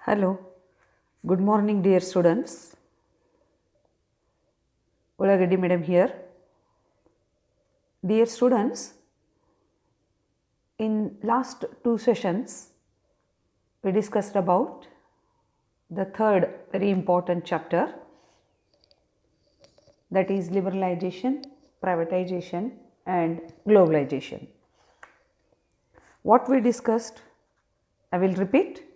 Hello, good morning dear students. Ulagadi madam here. Dear students, in last two sessions we discussed about the third very important chapter, that is liberalization, privatization and globalization. What we discussed, I will repeat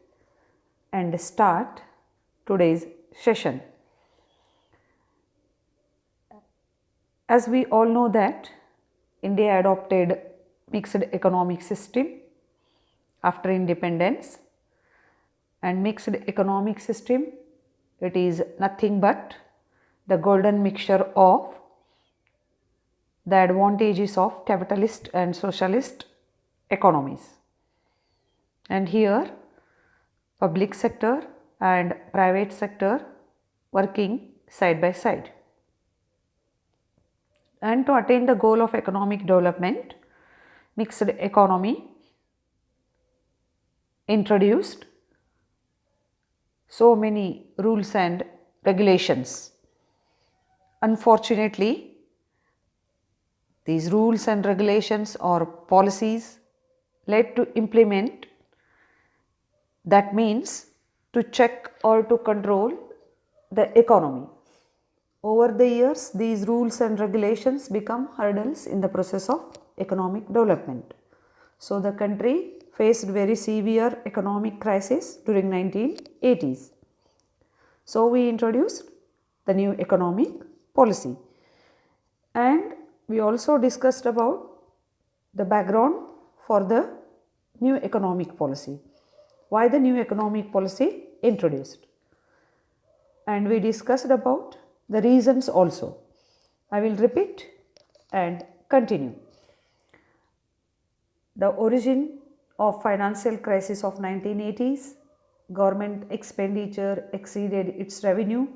and start today's session. As we all know that India adopted mixed economic system after independence, and mixed economic system, it is nothing but the golden mixture of the advantages of capitalist and socialist economies. And here public sector and private sector working side by side. And to attain the goal of economic development, mixed economy introduced so many rules and regulations. Unfortunately, these rules and regulations or policies led to implement, that means to check or to control the economy. Over the years, these rules and regulations become hurdles in the process of economic development. So the country faced very severe economic crisis during 1980s. So we introduced the new economic policy, and we also discussed about the background for the new economic policy. Why the new economic policy introduced? And we discussed about the reasons also. I will repeat and continue. The origin of financial crisis of 1980s, government expenditure exceeded its revenue,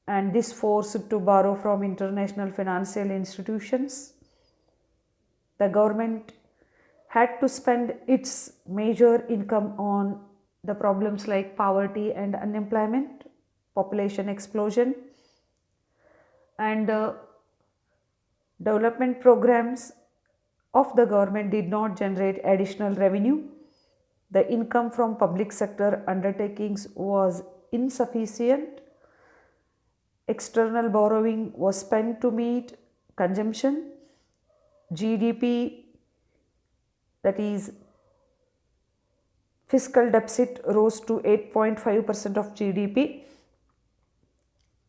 and this forced to borrow from international financial institutions. The government had to spend its major income on the problems like poverty and unemployment, population explosion, and development programs of the government did not generate additional revenue. The income from public sector undertakings was insufficient. External borrowing was spent to meet consumption. GDP, that is fiscal deficit, rose to 8.5% of GDP.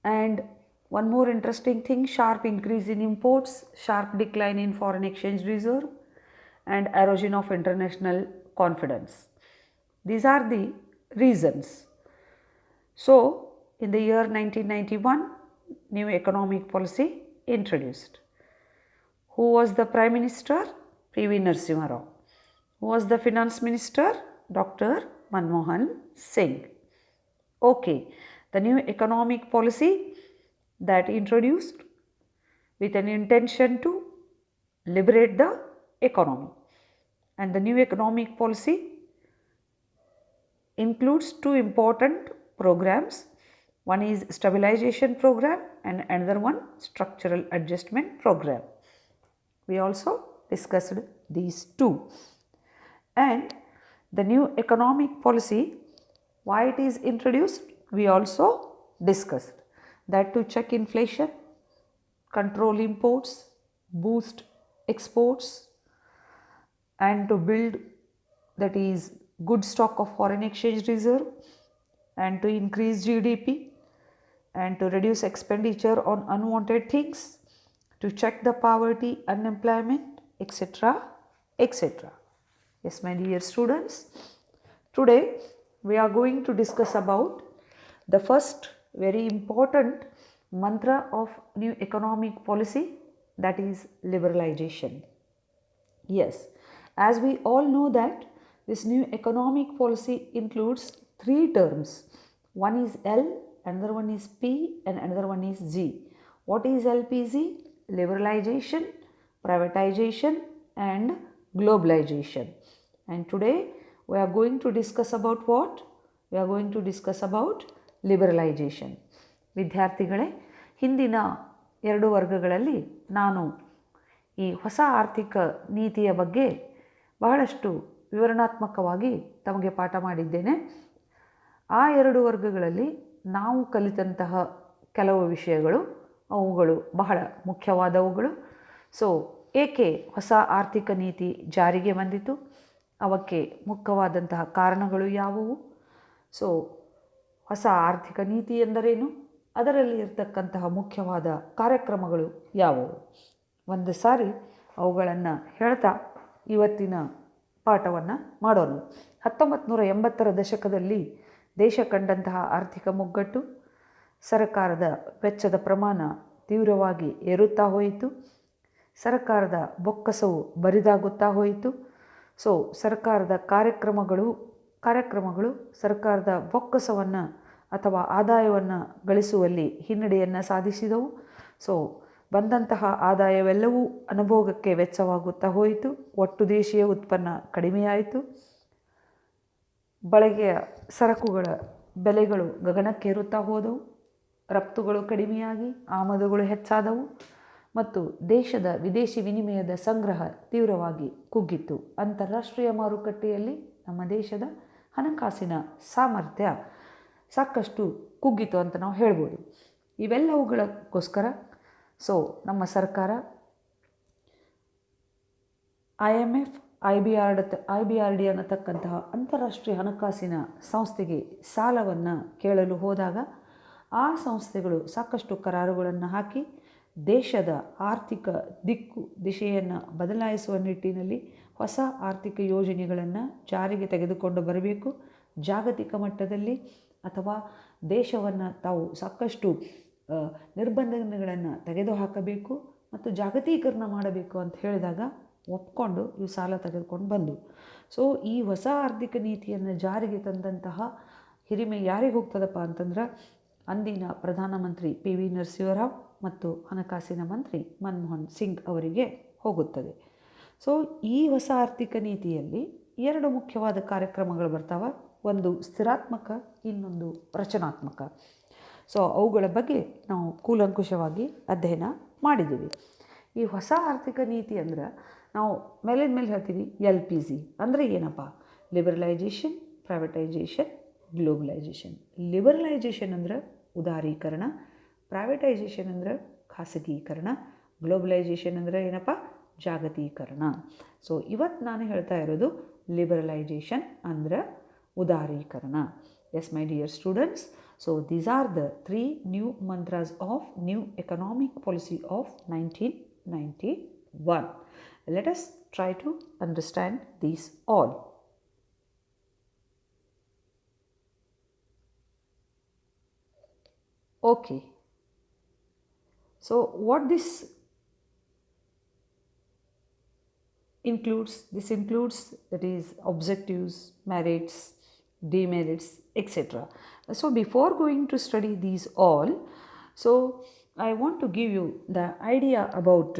And one more interesting thing, sharp increase in imports, sharp decline in foreign exchange reserve, and erosion of international confidence. These are the reasons. So, in the year 1991, new economic policy introduced. Who was the Prime Minister? P.V. Narasimha Rao. Who was the Finance Minister? Dr. Manmohan Singh. Okay, the new economic policy that introduced with an intention to liberate the economy. And the new economic policy includes two important programs. One is stabilization program and another one structural adjustment program. We also discussed these two. And the new economic policy, why it is introduced, we also discussed. That to check inflation, control imports, boost exports, and to build, that is good stock of foreign exchange reserve, and to increase GDP, and to reduce expenditure on unwanted things, to check the poverty, unemployment, etc., etc. Yes, my dear students, today we are going to discuss about the first very important mantra of new economic policy, that is liberalization. Yes, as we all know that this new economic policy includes three terms. One is L, another one is P, and another one is G. What is LPG? Liberalization, privatization and globalization. And today we are going to discuss about what? We are going to discuss about liberalization. ವಿದ್ಯಾರ್ಥಿಗಳೇ, ಹಿಂದಿನ 2 ವರ್ಗಗಳಲ್ಲಿ ನಾನು ಈ ಹೊಸ ಆರ್ಥಿಕ ನೀತಿಯ ಬಗ್ಗೆ ಬಹಳಷ್ಟು ವಿವರಣಾತ್ಮಕವಾಗಿ ತಮಗೆ ಪಾಠ ಮಾಡಿದ್ದೇನೆ. ಆ 2 ವರ್ಗಗಳಲ್ಲಿ ನಾವು ಕಲಿತಂತಹ ಕೆಲವು ವಿಷಯಗಳು, ಅವುಗಳು ಬಹಳ ಮುಖ್ಯವಾದವುಗಳು. ಸೊ ಏಕೆ ಹೊಸ ಆರ್ಥಿಕ ನೀತಿ ಜಾರಿಗೆ ಬಂದಿತು, ಅವಕ್ಕೆ ಮುಖ್ಯವಾದಂತಹ ಕಾರಣಗಳು ಯಾವುವು, ಸೊ ಹೊಸ ಆರ್ಥಿಕ ನೀತಿ ಎಂದರೇನು, ಅದರಲ್ಲಿ ಇರತಕ್ಕಂತಹ ಮುಖ್ಯವಾದ ಕಾರ್ಯಕ್ರಮಗಳು ಯಾವುವು, ಒಂದು ಸಾರಿ ಅವುಗಳನ್ನು ಹೇಳ್ತಾ ಇವತ್ತಿನ ಪಾಠವನ್ನು ಮಾಡೋಣ. 1980ರ ದಶಕದಲ್ಲಿ ದೇಶ ಕಂಡಂತಹ ಆರ್ಥಿಕ ಮುಗ್ಗಟ್ಟು, ಸರ್ಕಾರದ ವೆಚ್ಚದ ಪ್ರಮಾಣ ತೀವ್ರವಾಗಿ ಏರುತ್ತಾ ಹೋಯಿತು, ಸರ್ಕಾರದ ಬೊಕ್ಕಸವು ಬರಿದಾಗುತ್ತಾ ಹೋಯಿತು. ಸೊ ಸರ್ಕಾರದ ಕಾರ್ಯಕ್ರಮಗಳು ಸರ್ಕಾರದ ಬೊಕ್ಕಸವನ್ನು ಅಥವಾ ಆದಾಯವನ್ನು ಗಳಿಸುವಲ್ಲಿ ಹಿನ್ನಡೆಯನ್ನು ಸಾಧಿಸಿದವು. ಸೊ ಬಂದಂತಹ ಆದಾಯವೆಲ್ಲವೂ ಅನುಭೋಗಕ್ಕೆ ವೆಚ್ಚವಾಗುತ್ತಾ ಹೋಯಿತು. ಒಟ್ಟು ದೇಶೀಯ ಉತ್ಪನ್ನ ಕಡಿಮೆಯಾಯಿತು. ಬಳಕೆಯ ಸರಕುಗಳ ಬೆಲೆಗಳು ಗಗನಕ್ಕೇರುತ್ತಾ ಹೋದವು. ರಫ್ತುಗಳು ಕಡಿಮೆಯಾಗಿ ಆಮದುಗಳು ಹೆಚ್ಚಾದವು ಮತ್ತು ದೇಶದ ವಿದೇಶಿ ವಿನಿಮಯದ ಸಂಗ್ರಹ ತೀವ್ರವಾಗಿ ಕುಗ್ಗಿತ್ತು. ಅಂತಾರಾಷ್ಟ್ರೀಯ ಮಾರುಕಟ್ಟೆಯಲ್ಲಿ ನಮ್ಮ ದೇಶದ ಹಣಕಾಸಿನ ಸಾಮರ್ಥ್ಯ ಸಾಕಷ್ಟು ಕುಗ್ಗಿತು ಅಂತ ನಾವು ಹೇಳ್ಬೋದು. ಇವೆಲ್ಲವುಗಳಿಗೋಸ್ಕರ ಸೊ ನಮ್ಮ ಸರ್ಕಾರ IMF, IBRD ಅನ್ನತಕ್ಕಂತಹ ಅಂತಾರಾಷ್ಟ್ರೀಯ ಹಣಕಾಸಿನ ಸಂಸ್ಥೆಗೆ ಸಾಲವನ್ನು ಕೇಳಲು ಹೋದಾಗ ಆ ಸಂಸ್ಥೆಗಳು ಸಾಕಷ್ಟು ಕರಾರುಗಳನ್ನು ಹಾಕಿ ದೇಶದ ಆರ್ಥಿಕ ದಿಶೆಯನ್ನು ಬದಲಾಯಿಸುವ ನಿಟ್ಟಿನಲ್ಲಿ ಹೊಸ ಆರ್ಥಿಕ ಯೋಜನೆಗಳನ್ನು ಜಾರಿಗೆ ತೆಗೆದುಕೊಂಡು ಬರಬೇಕು. ಜಾಗತಿಕ ಮಟ್ಟದಲ್ಲಿ ಅಥವಾ ದೇಶವನ್ನು ತಾವು ಸಾಕಷ್ಟು ನಿರ್ಬಂಧಗಳನ್ನು ತೆಗೆದುಹಾಕಬೇಕು ಮತ್ತು ಜಾಗತೀಕರಣ ಮಾಡಬೇಕು ಅಂತ ಹೇಳಿದಾಗ ಒಪ್ಕೊಂಡು ಇವು ಸಾಲ ತೆಗೆದುಕೊಂಡು ಬಂದು. ಸೊ ಈ ಹೊಸ ಆರ್ಥಿಕ ನೀತಿಯನ್ನು ಜಾರಿಗೆ ತಂದಂತಹ ಹಿರಿಮೆ ಯಾರಿಗೆ ಹೋಗ್ತದಪ್ಪ ಅಂತಂದ್ರೆ ಅಂದಿನ ಪ್ರಧಾನಮಂತ್ರಿ PV ನರಸಿಂಹರಾವ್ ಮತ್ತು ಹಣಕಾಸಿನ ಮಂತ್ರಿ ಮನಮೋಹನ್ ಸಿಂಗ್ ಅವರಿಗೆ ಹೋಗುತ್ತದೆ. ಸೊ ಈ ಹೊಸ ಆರ್ಥಿಕ ನೀತಿಯಲ್ಲಿ 2 ಮುಖ್ಯವಾದ ಕಾರ್ಯಕ್ರಮಗಳು ಬರ್ತಾವೆ. ಒಂದು ಸ್ಥಿರಾತ್ಮಕ, ಇನ್ನೊಂದು ರಚನಾತ್ಮಕ. ಸೊ ಅವುಗಳ ಬಗ್ಗೆ ನಾವು ಕೂಲಂಕುಷವಾಗಿ ಅಧ್ಯಯನ ಮಾಡಿದ್ದೀವಿ. ಈ ಹೊಸ ಆರ್ಥಿಕ ನೀತಿ ಅಂದ್ರೆ ನಾವು ಮೇಲಿನ ಮೇಲೆ ಹೇಳ್ತೀವಿ LPG ಅಂದರೆ ಏನಪ್ಪ? ಲಿಬರಲೈಜೇಷನ್, ಪ್ರೈವೇಟೈಜೇಷನ್, ಗ್ಲೋಬಲೈಜೇಷನ್. ಲಿಬರಲೈಜೇಷನ್ ಅಂದರೆ ಉದಾರೀಕರಣ, ಪ್ರೈವೇಟೈಜೇಷನ್ ಅಂದರೆ ಖಾಸಗೀಕರಣ, ಗ್ಲೋಬಲೈಜೇಷನ್ ಅಂದರೆ ಏನಪ್ಪ? ಜಾಗತೀಕರಣ. ಸೊ ಇವತ್ತು ನಾನು ಹೇಳ್ತಾ ಇರೋದು ಲಿಬರಲೈಜೇಷನ್ ಅಂದರೆ ಉದಾರೀಕರಣ. Yes my dear students, so these are the 3 new mantras of new economic policy of 1991. Let us try to understand these all. Okay, so what this includes that is objectives, merits, demerits, etc. So before going to study these all, so I want to give you the idea about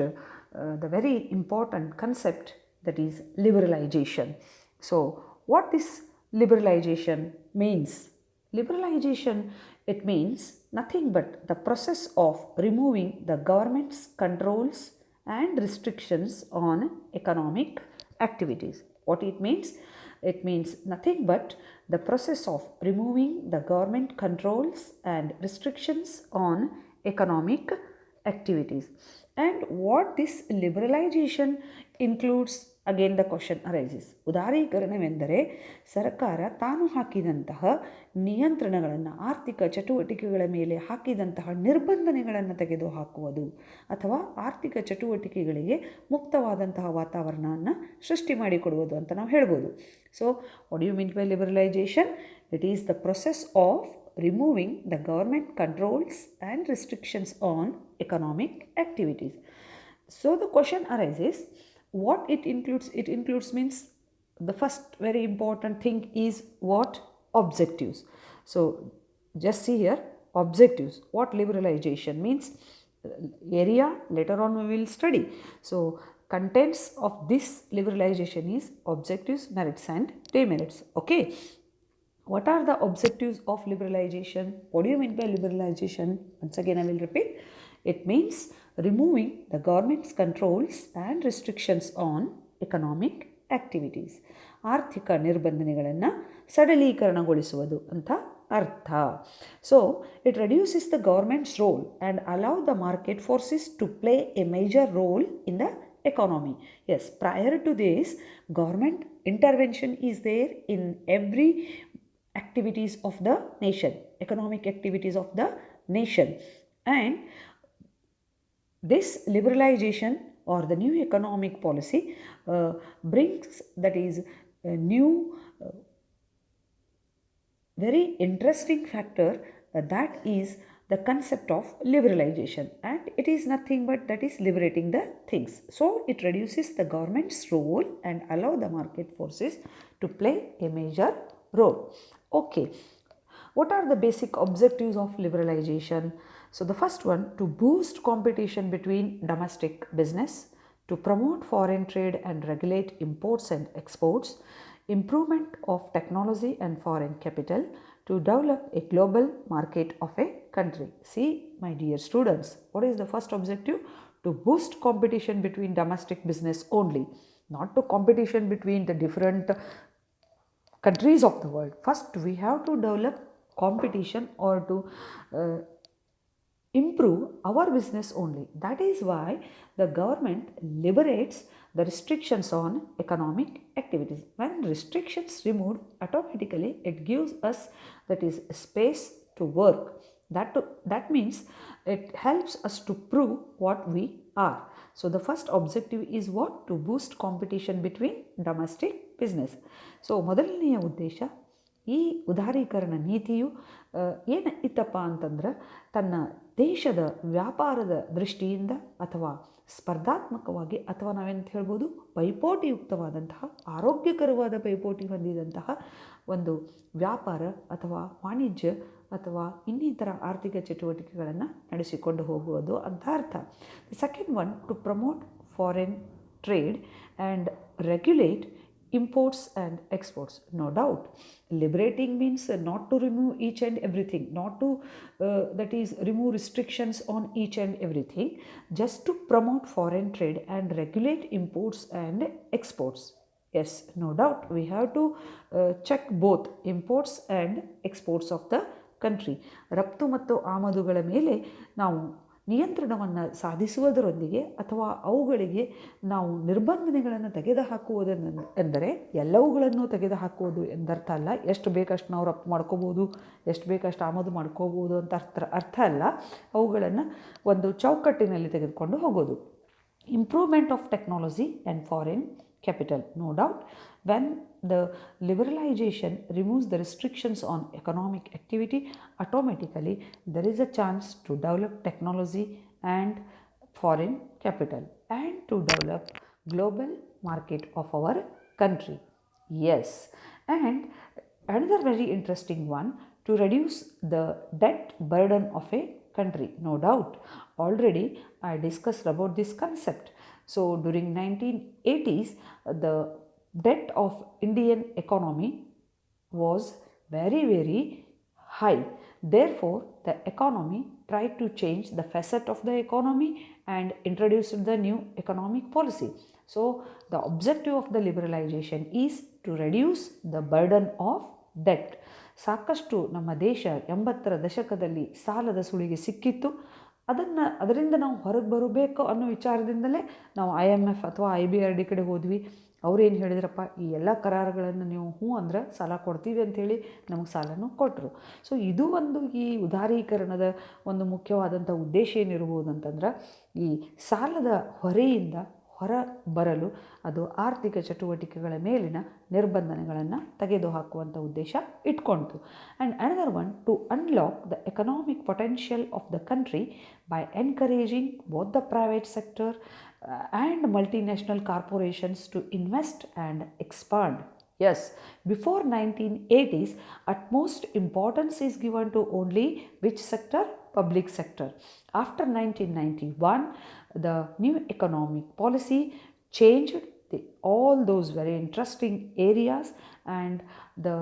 the very important concept, that is liberalization. So what this liberalization means? Liberalization, it means nothing but the process of removing the government's controls and restrictions on economic activities. What it means? It means nothing but the process of removing the government controls and restrictions on economic activities. And what this liberalization includes, again the question arises. ಉದಾರೀಕರಣವೆಂದರೆ ಸರ್ಕಾರ ತಾನು ಹಾಕಿದಂತಹ ನಿಯಂತ್ರಣಗಳನ್ನು, ಆರ್ಥಿಕ ಚಟುವಟಿಕೆಗಳ ಮೇಲೆ ಹಾಕಿದಂತಹ ನಿರ್ಬಂಧನೆಗಳನ್ನು ತೆಗೆದುಹಾಕುವುದು ಅಥವಾ ಆರ್ಥಿಕ ಚಟುವಟಿಕೆಗಳಿಗೆ ಮುಕ್ತವಾದಂತಹ ವಾತಾವರಣವನ್ನು ಸೃಷ್ಟಿ ಮಾಡಿಕೊಡುವುದು ಅಂತ ನಾವು ಹೇಳ್ಬೋದು. So what you mean by liberalization? It is the process of removing the government controls and restrictions on economic activities. So the question arises, what it includes? It includes means the first very important thing is what? Objectives. So just see here, objectives. What liberalization means? Area later on we will study. So contents of this liberalization is objectives, merits and demerits. Okay. What are the objectives of liberalization? What do you mean by liberalization? Once again, I will repeat. It means removing the government's controls and restrictions on economic activities. ಆರ್ಥಿಕ ನಿರ್ಬಂಧನೆಗಳನ್ನು ಸಡಲೀಕರಣಗೊಳಿಸುವುದು ಅಂತ ಅರ್ಥ. So, it reduces the government's role and allow the market forces to play a major role in the economy. Yes, prior to this, government intervention is there in every activities of the nation, economic activities of the nation, and this liberalization or the new economic policy brings, that is a new very interesting factor, that is the concept of liberalization, and it is nothing but that is liberating the things. So it reduces the government's role and allow the market forces to play a major role. Okay, what are the basic objectives of liberalization? So the first one, to boost competition between domestic business, to promote foreign trade and regulate imports and exports, improvement of technology and foreign capital, to develop a global market of a country. See, my dear students, what is the first objective? To boost competition between domestic business only, not to competition between the different countries of the world. First, we have to develop competition or to improve our business only. That is why the government liberates the restrictions on economic activities. When restrictions removed, automatically it gives us, that is, space to work. That means it helps us to prove what we are. So the first objective is what? To boost competition between domestic business. So ಮೊದಲನೆಯ ಉದ್ದೇಶ, ಈ ಉದಾರೀಕರಣ ನೀತಿಯು ಏನು ಇತ್ತಪ್ಪ ಅಂತಂದ್ರೆ, ತನ್ನ ದೇಶದ ವ್ಯಾಪಾರದ ದೃಷ್ಟಿಯಿಂದ ಅಥವಾ ಸ್ಪರ್ಧಾತ್ಮಕವಾಗಿ ಅಥವಾ ನಾವೇಂತ ಹೇಳ್ಬೋದು ಪೈಪೋಟಿಯುಕ್ತವಾದಂತಹ, ಆರೋಗ್ಯಕರವಾದ ಪೈಪೋಟಿ ಹೊಂದಿದಂತಹ ಒಂದು ವ್ಯಾಪಾರ ಅಥವಾ ವಾಣಿಜ್ಯ ಅಥವಾ ಇನ್ನಿತರ ಆರ್ಥಿಕ ಚಟುವಟಿಕೆಗಳನ್ನು ನಡೆಸಿಕೊಂಡು ಹೋಗುವುದು ಅಂತ ಅರ್ಥ. The second one, to promote foreign trade and regulate imports and exports. No doubt, liberating means not to remove each and everything, not to that is remove restrictions on each and everything, just to promote foreign trade and regulate imports and exports. Yes, no doubt, we have to check both imports and exports of the country. ರಫ್ತು ಮತ್ತು ಆಮದುಗಳ ಮೇಲೆ ನಾವು ನಿಯಂತ್ರಣವನ್ನು ಸಾಧಿಸುವುದರೊಂದಿಗೆ ಅಥವಾ ಅವುಗಳಿಗೆ ನಾವು ನಿರ್ಬಂಧನೆಗಳನ್ನು ತೆಗೆದುಹಾಕುವುದನ್ನು ಎಂದರೆ ಎಲ್ಲವುಗಳನ್ನು ತೆಗೆದುಹಾಕುವುದು ಎಂದರ್ಥ ಅಲ್ಲ. ಎಷ್ಟು ಬೇಕಷ್ಟು ನಾವು ರಫ್ತು ಮಾಡ್ಕೋಬೋದು, ಎಷ್ಟು ಬೇಕಷ್ಟು ಆಮದು ಮಾಡ್ಕೋಬೋದು ಅಂತ ಅರ್ಥ ಅಲ್ಲ. ಅವುಗಳನ್ನು ಒಂದು ಚೌಕಟ್ಟಿನಲ್ಲಿ ತೆಗೆದುಕೊಂಡು ಹೋಗೋದು. Improvement of technology and foreign capital. No doubt, when the liberalization removes the restrictions on economic activity, automatically there is a chance to develop technology and foreign capital and to develop global market of our country. Yes, and another very interesting one, to reduce the debt burden of a country. No doubt, already I discussed about this concept. So during 1980s, the debt of Indian economy was very, very high. Therefore, the economy tried to change the facet of the economy and introduced the new economic policy. So the objective of the liberalization is to reduce the burden of debt. ಸಾಕಷ್ಟು ನಮ್ಮ ದೇಶ 80ರ ದಶಕದಲ್ಲಿ ಸಾಲದ ಸುಳಿಗೆ ಸಿಕ್ಕಿತ್ತು. ಅದರಿಂದ ನಾವು ಹೊರಗೆ ಬರಬೇಕು ಅನ್ನೋ ವಿಚಾರದಿಂದಲೇ ನಾವು IMF ಅಥವಾ IBRD ಕಡೆ ಹೋದ್ವಿ. ಅವ್ರೇನು ಹೇಳಿದ್ರಪ್ಪ, ಈ ಎಲ್ಲ ಕರಾರುಗಳನ್ನು ನೀವು ಹ್ಞೂ ಅಂದ್ರೆ ಸಾಲ ಕೊಡ್ತೀವಿ ಅಂಥೇಳಿ ನಮಗೆ ಸಾಲನೂ ಕೊಟ್ಟರು. ಸೊ ಇದು ಒಂದು ಈ ಉದಾರೀಕರಣದ ಒಂದು ಮುಖ್ಯವಾದಂಥ ಉದ್ದೇಶ ಏನಿರ್ಬೋದು ಅಂತಂದ್ರೆ, ಈ ಸಾಲದ ಹೊರೆಯಿಂದ ಹೊರ ಬರಲು, ಅದು ಆರ್ಥಿಕ ಚಟುವಟಿಕೆಗಳ ಮೇಲಿನ ನಿರ್ಬಂಧನೆಗಳನ್ನು ತೆಗೆದುಹಾಕುವಂಥ ಉದ್ದೇಶ ಇಟ್ಕೊಳ್ತು. And another one, to unlock the economic potential of the country by encouraging both the private sector and multinational corporations to invest and expand. Yes, before 1980s, utmost importance is given to only which sector? Public sector. After 1991, the new economic policy changed all those very interesting areas, and the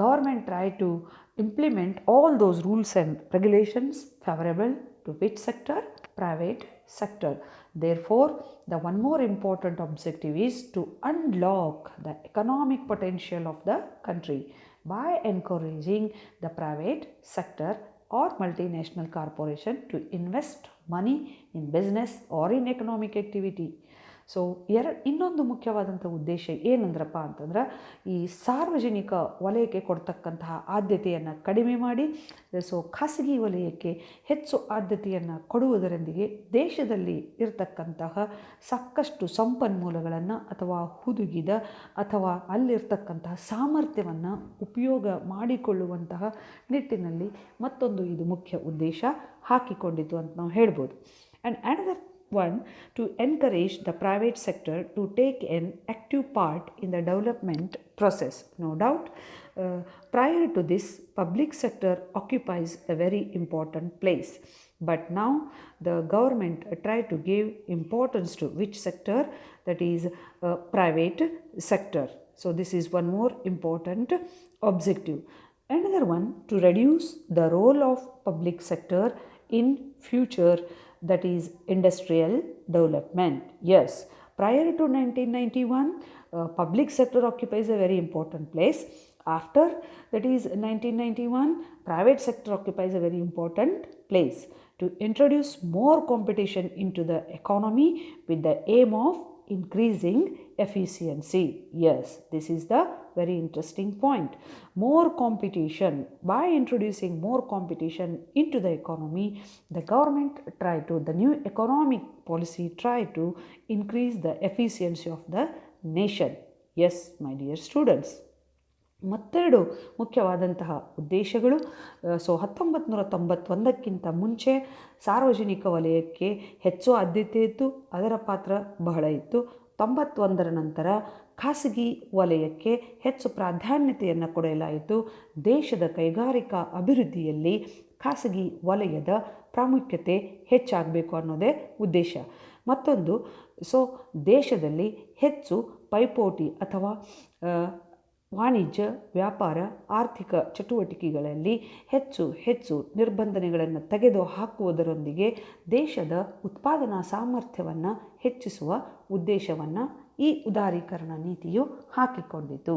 government try to implement all those rules and regulations favorable to which sector? Private sector. Therefore, the one more important objective is to unlock the economic potential of the country by encouraging the private sector or multinational corporation to invest money in business or in economic activity. So ಇನ್ನೊಂದು ಮುಖ್ಯವಾದಂಥ ಉದ್ದೇಶ ಏನಂದ್ರಪ್ಪ ಅಂತಂದ್ರೆ, ಈ ಸಾರ್ವಜನಿಕ ವಲಯಕ್ಕೆ ಕೊಡ್ತಕ್ಕಂತಹ ಆದ್ಯತೆಯನ್ನು ಕಡಿಮೆ ಮಾಡಿ ಖಾಸಗಿ ವಲಯಕ್ಕೆ ಹೆಚ್ಚು ಆದ್ಯತೆಯನ್ನು ಕೊಡುವುದರೊಂದಿಗೆ ದೇಶದಲ್ಲಿ ಇರತಕ್ಕಂತಹ ಸಾಕಷ್ಟು ಸಂಪನ್ಮೂಲಗಳನ್ನು ಅಥವಾ ಹುದುಗಿದ ಅಥವಾ ಅಲ್ಲಿರ್ತಕ್ಕಂತಹ ಸಾಮರ್ಥ್ಯವನ್ನು ಉಪಯೋಗ ಮಾಡಿಕೊಳ್ಳುವಂತಹ ನಿಟ್ಟಿನಲ್ಲಿ ಮತ್ತೊಂದು ಇದು ಮುಖ್ಯ ಉದ್ದೇಶ ಹಾಕಿಕೊಂಡಿತು ಅಂತ ನಾವು ಹೇಳ್ಬೋದು. And another one, to encourage the private sector to take an active part in the development process. No doubt, prior to this, public sector occupies a very important place. But now the government try to give importance to which sector? That is private sector. So this is one more important objective. Another one, to reduce the role of public sector in future, that is industrial development. Yes, prior to 1991, public sector occupies a very important place. After, that is 1991, private sector occupies a very important place to introduce more competition into the economy with the aim of increasing efficiency. Yes, this is the very interesting point. More competition. By introducing more competition into the economy, the government the new economic policy try to increase the efficiency of the nation. Yes, my dear students. ಮತ್ತೆರಡು ಮುಖ್ಯವಾದಂತಹ ಉದ್ದೇಶಗಳು. 1991ಕ್ಕಿಂತ ಮುಂಚೆ ಸಾರ್ವಜನಿಕ ವಲಯಕ್ಕೆ ಹೆಚ್ಚು ಆದ್ಯತೆ ಇತ್ತು, ಅದರ ಪಾತ್ರ ಬಹಳ ಇತ್ತು. 91ರ ನಂತರ ಖಾಸಗಿ ವಲಯಕ್ಕೆ ಹೆಚ್ಚು ಪ್ರಾಧಾನ್ಯತೆಯನ್ನು ಕೊಡಲಾಯಿತು. ದೇಶದ ಕೈಗಾರಿಕಾ ಅಭಿವೃದ್ಧಿಯಲ್ಲಿ ಖಾಸಗಿ ವಲಯದ ಪ್ರಾಮುಖ್ಯತೆ ಹೆಚ್ಚಾಗಬೇಕು ಅನ್ನೋದೇ ಉದ್ದೇಶ. ಮತ್ತೊಂದು, ದೇಶದಲ್ಲಿ ಹೆಚ್ಚು ಪೈಪೋಟಿ ಅಥವಾ ವಾಣಿಜ್ಯ, ವ್ಯಾಪಾರ, ಆರ್ಥಿಕ ಚಟುವಟಿಕೆಗಳಲ್ಲಿ ಹೆಚ್ಚು ನಿರ್ಬಂಧನೆಗಳನ್ನು ತೆಗೆದು ಹಾಕುವುದರೊಂದಿಗೆ ದೇಶದ ಉತ್ಪಾದನಾ ಸಾಮರ್ಥ್ಯವನ್ನು ಹೆಚ್ಚಿಸುವ ಉದ್ದೇಶವನ್ನು ಈ ಉದಾರೀಕರಣ ನೀತಿಯು ಹಾಕಿಕೊಂಡಿತು.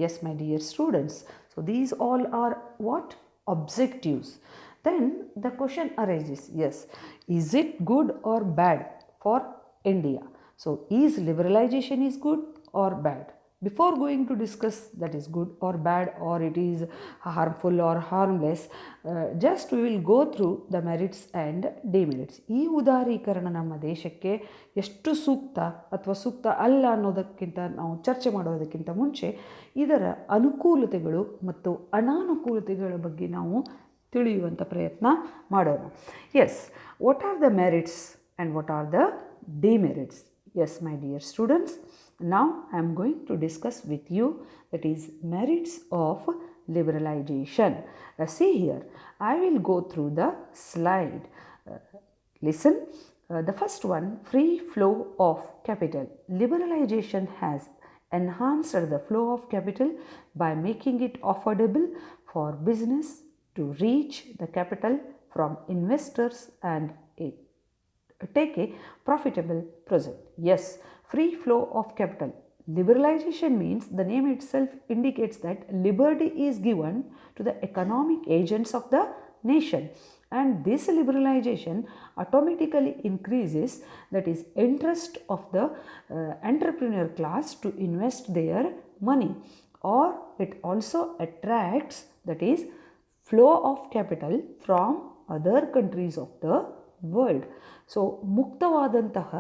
Yes my dear students, so these all are what objectives. Then the question arises, yes, is it good or bad for India? So is liberalization is good or bad? Before going to discuss that is good or bad or it is harmful or harmless, just we will go through the merits and demerits. ಈ ಉದಾರೀಕರಣ ನಮ್ಮ ದೇಶಕ್ಕೆ ಎಷ್ಟು ಸೂಕ್ತ ಅಥವಾ ಸೂಕ್ತ ಅಲ್ಲ ಅನ್ನೋದಕ್ಕಿಂತ ನಾವು ಚರ್ಚೆ ಮಾಡೋದಕ್ಕಿಂತ ಮುಂಚೆ ಇದರ ಅನುಕೂಲತೆಗಳು ಮತ್ತು ಅನಾನುಕೂಲತೆಗಳ ಬಗ್ಗೆ ನಾವು ತಿಳಿಯುವಂಥ ಪ್ರಯತ್ನ ಮಾಡೋಣ. Yes, what are the merits and what are the demerits? Yes, my dear students, now I am going to discuss with you that is merits of liberalization. See here, I will go through the slide. Listen, the first one, free flow of capital. Liberalization has enhanced the flow of capital by making it affordable for business to reach the capital from investors and take a profitable project. Yes, free flow of capital. Liberalization means the name itself indicates that liberty is given to the economic agents of the nation, and this liberalization automatically increases that is interest of the entrepreneur class to invest their money, or it also attracts that is flow of capital from other countries of the world. So ಮುಕ್ತವಾದಂತಹ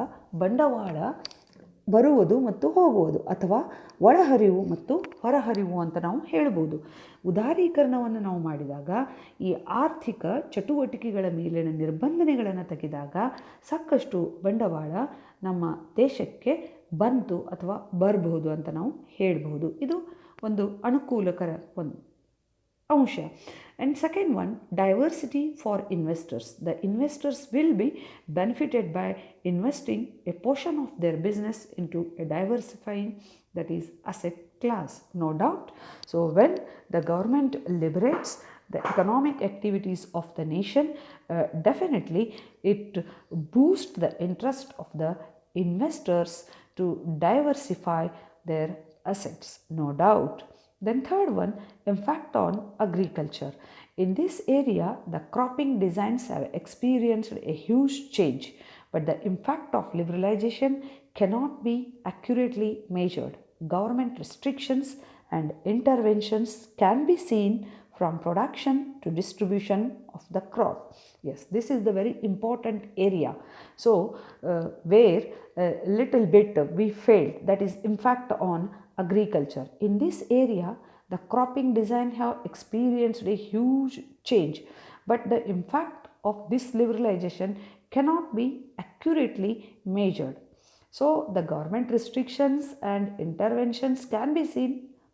ಬಂಡವಾಳ ಬರುವುದು ಮತ್ತು ಹೋಗುವುದು ಅಥವಾ ಒಳಹರಿವು ಮತ್ತು ಹೊರಹರಿವು ಅಂತ ನಾವು ಹೇಳ್ಬೋದು. ಉದಾರೀಕರಣವನ್ನು ನಾವು ಮಾಡಿದಾಗ ಈ ಆರ್ಥಿಕ ಚಟುವಟಿಕೆಗಳ ಮೇಲಿನ ನಿರ್ಬಂಧನೆಗಳನ್ನು ತೆಗೆದಾಗ ಸಾಕಷ್ಟು ಬಂಡವಾಳ ನಮ್ಮ ದೇಶಕ್ಕೆ ಬಂತು ಅಥವಾ ಬರಬಹುದು ಅಂತ ನಾವು ಹೇಳ್ಬೋದು. ಇದು ಒಂದು ಅನುಕೂಲಕರ ಒಂದು ಅಂಶ. And second one, diversity for investors. The investors will be benefited by investing a portion of their business into a diversifying, that is asset class, no doubt. So when the government liberates the economic activities of the nation, definitely it boosts the interest of the investors to diversify their assets, no doubt. Then third one, impact on agriculture. In this area, the cropping designs have experienced a huge change, but the impact of liberalization cannot be accurately measured. Government restrictions and interventions can be seen from production to distribution of the crop. Yes, this is the very important area. So where little bit we failed, that is impact on agriculture. In this area, the cropping design have experienced a huge change, but the impact of this liberalization cannot be accurately measured. So the government restrictions and interventions can be seen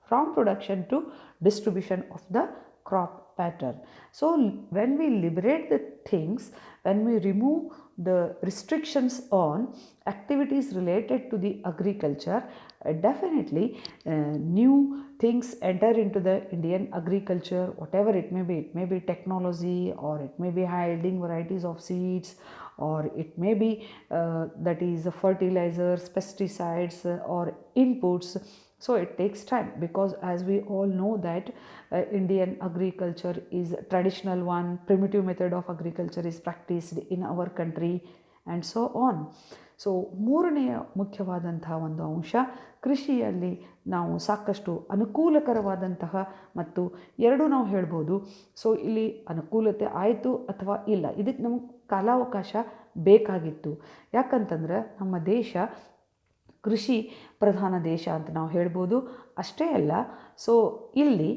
from production to distribution of the crop pattern. So when we liberate the things, when we remove the restrictions on activities related to the agriculture, definitely new things enter into the Indian agriculture, whatever it may be. It may be technology, or it may be high yielding varieties of seeds, or it may be that is fertilizers, pesticides, or inputs. So it takes time, because as we all know that Indian agriculture is a traditional one, primitive method of agriculture is practiced in our country, and so on. So ಮೂರನೆಯ ಮುಖ್ಯವಾದಂತಹ ಒಂದು ಅಂಶ, ಕೃಷಿಯಲ್ಲಿ ನಾವು ಸಾಕಷ್ಟು ಅನುಕೂಲಕರವಾದಂತಹ, ಮತ್ತು ಎರಡು ನಾವು ಹೇಳ್ಬೋದು. ಸೊ ಇಲ್ಲಿ ಅನುಕೂಲತೆ ಆಯಿತು ಅಥವಾ ಇಲ್ಲ, ಇದಕ್ಕೆ ನಮಗೆ ಕಾಲಾವಕಾಶ ಬೇಕಾಗಿತ್ತು. ಯಾಕಂತಂದ್ರೆ ನಮ್ಮ ದೇಶ ಕೃಷಿ ಪ್ರಧಾನ ದೇಶ ಅಂತ ನಾವು ಹೇಳ್ಬೋದು. ಅಷ್ಟೇ ಅಲ್ಲ, ಸೊ ಇಲ್ಲಿ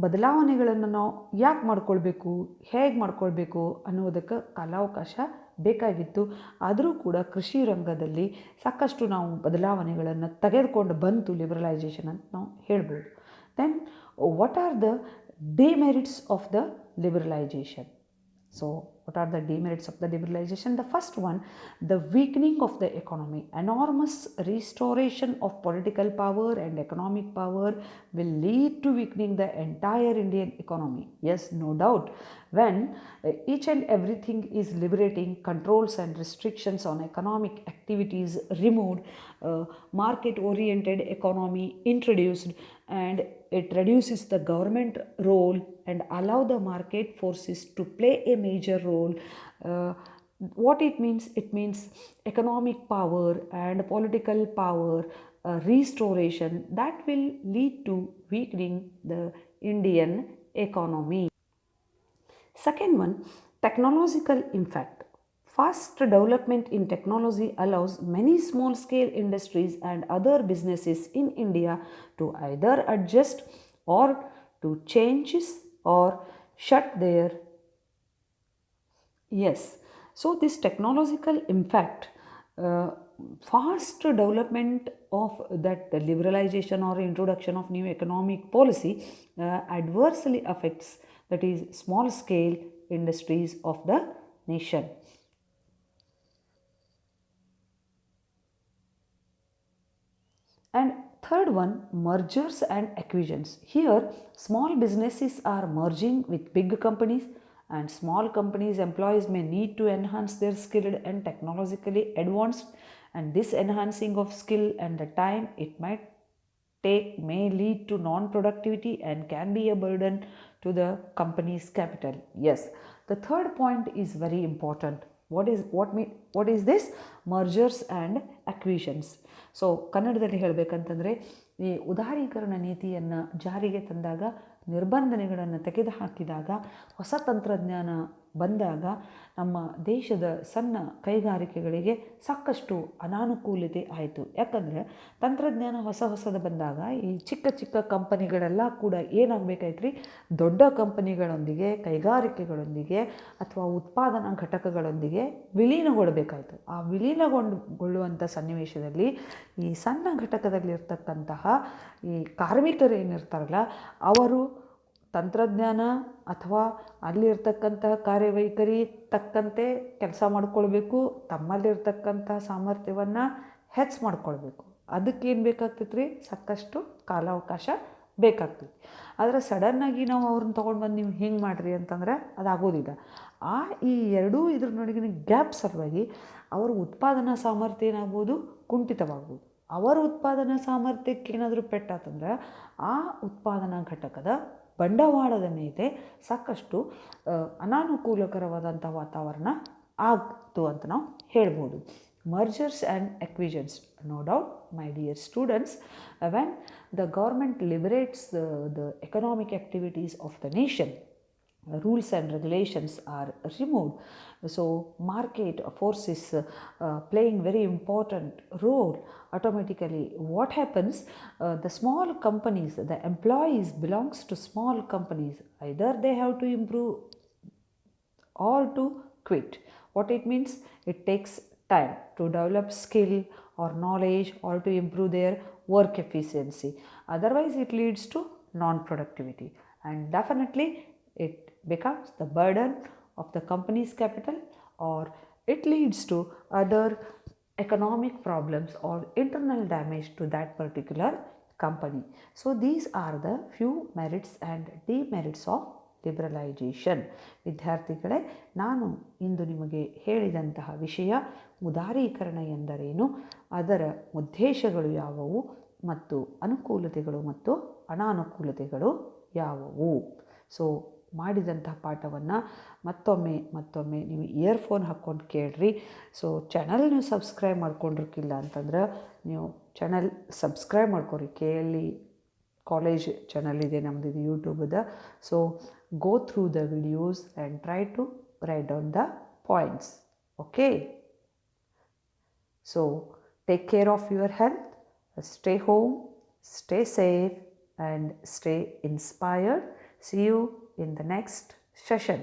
ಬದಲಾವಣೆಗಳನ್ನು ನಾವು ಯಾಕೆ ಮಾಡ್ಕೊಳ್ಬೇಕು, ಹೇಗೆ ಮಾಡ್ಕೊಳ್ಬೇಕು ಅನ್ನೋದಕ್ಕೆ ಕಾಲಾವಕಾಶ ಬೇಕಾಗಿತ್ತು. ಆದರೂ ಕೂಡ ಕೃಷಿ ರಂಗದಲ್ಲಿ ಸಾಕಷ್ಟು ನಾವು ಬದಲಾವಣೆಗಳನ್ನು ತೆಗೆದುಕೊಂಡು ಬಂತು ಲಿಬರಲೈಸೇಷನ್ ಅಂತ ನಾವು ಹೇಳ್ಬೋದು. Then what are the demerits of the liberalisation? So what are the demerits of the liberalization? The first one, the weakening of the economy. Enormous restoration of political power and economic power will lead to weakening the entire Indian economy. Yes, no doubt. When each and everything is liberating, controls and restrictions on economic activities removed, market oriented economy introduced, and it reduces the government role and allow the market forces to play a major role. What it means? It means economic power and political power restoration that will lead to weakening the Indian economy. Second one, technological impact. Fast development in technology allows many small-scale industries and other businesses in India to either adjust or to changes or shut their. Yes, so this technological impact, fast development of that liberalization or introduction of new economic policy adversely affects, that is small-scale industries of the nation. And third one, mergers and acquisitions. Here, small businesses are merging with big companies, and small companies' employees may need to enhance their skilled and technologically advanced, and this enhancing of skill and the time it might take may lead to non-productivity and can be a burden to the company's capital. Yes, the third point is very important. What is this? Mergers and acquisitions. So ಕನ್ನಡದಲ್ಲಿ ಹೇಳಬೇಕಂತಂದರೆ, ಈ ಉದಾರೀಕರಣ ನೀತಿಯನ್ನು ಜಾರಿಗೆ ತಂದಾಗ ನಿರ್ಬಂಧನೆಗಳನ್ನು ತೆಗೆದುಹಾಕಿದಾಗ, ಹೊಸ ತಂತ್ರಜ್ಞಾನ ಬಂದಾಗ ನಮ್ಮ ದೇಶದ ಸಣ್ಣ ಕೈಗಾರಿಕೆಗಳಿಗೆ ಸಾಕಷ್ಟು ಅನಾನುಕೂಲತೆ ಆಯಿತು. ಯಾಕಂದರೆ ತಂತ್ರಜ್ಞಾನ ಹೊಸದು ಬಂದಾಗ ಈ ಚಿಕ್ಕ ಚಿಕ್ಕ ಕಂಪನಿಗಳೆಲ್ಲ ಕೂಡ ಏನಾಗಬೇಕಾಯ್ತು ರೀ, ದೊಡ್ಡ ಕಂಪನಿಗಳೊಂದಿಗೆ, ಕೈಗಾರಿಕೆಗಳೊಂದಿಗೆ ಅಥವಾ ಉತ್ಪಾದನಾ ಘಟಕಗಳೊಂದಿಗೆ ವಿಲೀನಗೊಳ್ಳಬೇಕಾಯಿತು. ಆ ವಿಲೀನಗೊಳ್ಳುವಂಥ ಸನ್ನಿವೇಶದಲ್ಲಿ ಈ ಸಣ್ಣ ಘಟಕದಲ್ಲಿರ್ತಕ್ಕಂತಹ ಈ ಕಾರ್ಮಿಕರೇನಿರ್ತಾರಲ್ಲ, ಅವರು ತಂತ್ರಜ್ಞಾನ ಅಥವಾ ಅಲ್ಲಿರ್ತಕ್ಕಂತಹ ಕಾರ್ಯವೈಖರಿ ತಕ್ಕಂತೆ ಕೆಲಸ ಮಾಡಿಕೊಳ್ಬೇಕು, ತಮ್ಮಲ್ಲಿರ್ತಕ್ಕಂಥ ಸಾಮರ್ಥ್ಯವನ್ನು ಹೆಚ್ಚು ಮಾಡ್ಕೊಳ್ಬೇಕು. ಅದಕ್ಕೇನು ಬೇಕಾಗ್ತೈತೆ ರೀ, ಸಾಕಷ್ಟು ಕಾಲಾವಕಾಶ ಬೇಕಾಗ್ತೈತಿ. ಆದರೆ ಸಡನ್ನಾಗಿ ನಾವು ಅವ್ರನ್ನ ತೊಗೊಂಡು ಬಂದು ನೀವು ಹಿಂಗೆ ಮಾಡಿರಿ ಅಂತಂದರೆ ಅದಾಗೋದಿಲ್ಲ. ಈ ಎರಡೂ ಇದ್ರ ನಡುವಿನ ಗ್ಯಾಪ್ ಸಲುವಾಗಿ ಅವರ ಉತ್ಪಾದನಾ ಸಾಮರ್ಥ್ಯ ಏನಾಗ್ಬೋದು, ಕುಂಠಿತವಾಗ್ಬೋದು. ಅವರ ಉತ್ಪಾದನಾ ಸಾಮರ್ಥ್ಯಕ್ಕೆ ಏನಾದರೂ ಪೆಟ್ಟಾತಂದ್ರೆ ಆ ಉತ್ಪಾದನಾ ಘಟಕದ ಬಂಡವಾಳದ ಮೇಲೆ ಸಾಕಷ್ಟು ಅನಾನುಕೂಲಕರವಾದಂಥ ವಾತಾವರಣ ಆಗ್ತು ಅಂತ ನಾವು ಹೇಳ್ಬೋದು. Mergers and acquisitions, no doubt my dear students, when the government liberates the economic activities of the nation, rules and regulations are removed. So market forces playing very important role. Automatically what happens, the small companies, the employees belongs to small companies, either they have to improve or to quit. What it means, it takes time to develop skill or knowledge or to improve their work efficiency. Otherwise it leads to non-productivity, and definitely it becomes the burden of the company's capital, or it leads to other economic problems or internal damage to that particular company. So these are the few merits and demerits of ಲಿಬರಲೈಜೇಷನ್. ವಿದ್ಯಾರ್ಥಿಗಳೇ, ನಾನು ಇಂದು ನಿಮಗೆ ಹೇಳಿದಂತಹ ವಿಷಯ ಉದಾರೀಕರಣ ಎಂದರೇನು, ಅದರ ಉದ್ದೇಶಗಳು ಯಾವುವು ಮತ್ತು ಅನುಕೂಲತೆಗಳು ಮತ್ತು ಅನಾನುಕೂಲತೆಗಳು ಯಾವುವು. ಸೊ ಮಾಡಿದಂತಹ ಪಾಠವನ್ನು ಮತ್ತೊಮ್ಮೆ ನೀವು ಇಯರ್ಫೋನ್ ಹಾಕ್ಕೊಂಡು ಕೇಳ್ರಿ. ಸೊ ಚಾನಲ್ ನೀವು ಸಬ್ಸ್ಕ್ರೈಬ್ ಮಾಡ್ಕೊಂಡಿರ್ಕಿಲ್ಲ ಅಂತಂದ್ರೆ ನೀವು ಚಾನಲ್ ಸಬ್ಸ್ಕ್ರೈಬ್ ಮಾಡ್ಕೊರಿ. KLE ಕಾಲೇಜ್ ಚಾನಲ್ ಇದೆ ನಮ್ಮದು, ಇದು ಯೂಟ್ಯೂಬದ. So go through the videos and try to write down the points. Okay, so take care of your health, stay home, stay safe and stay inspired. See you in the next session.